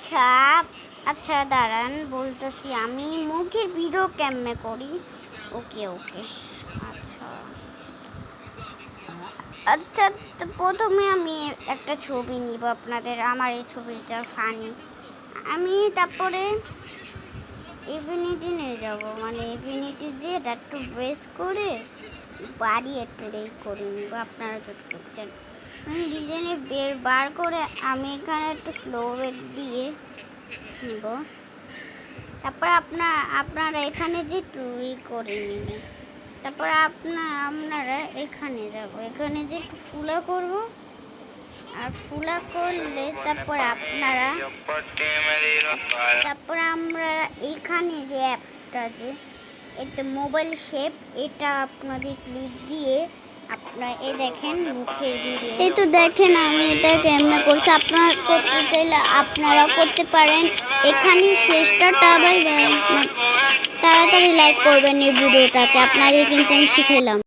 আচ্ছা আচ্ছা দাঁড়ান বলতেছি আমি মুখের ভিডিও কেমনে করি। ওকে ওকে আচ্ছা আচ্ছা তো প্রথমে আমি একটা ছবি নিব আপনাদের। আমার এই ছবিটা ফানি, আমি তারপরে ইনফিনিটি নিয়ে যাব, মানে ইনফিনিটি দিয়ে এটা একটু ব্রেস করে বাড়ি একটু করে নিব। আপনারা যতটুকু চান আমি ডিজাইনে বার করে আমি এখানে একটু স্লো ওয়েট দিয়ে নিব। তারপর আপনারা এখানে যে টুই করে নেবেন। তারপর আপনারা এখানে যাব, এখানে যে একটু ফুলা করব, আর ফুলা করলে তারপর আমরা এইখানে যে অ্যাপসটা যে এটা মোবাইল শেপ, এটা আপনাদের ক্লিক দিয়ে আপনারা এই দেখেন মুখের ভিডিও, এই তো দেখেন আমি এটা কেমনে করছি। আপনারা করতে চাইলে আপনারা করতে পারেন। এখানে শেষটা তাড়াতাড়ি লাইক করবেন এই ভিডিওটাকে, আপনাদের কিন্তু আমি শিখাইলাম।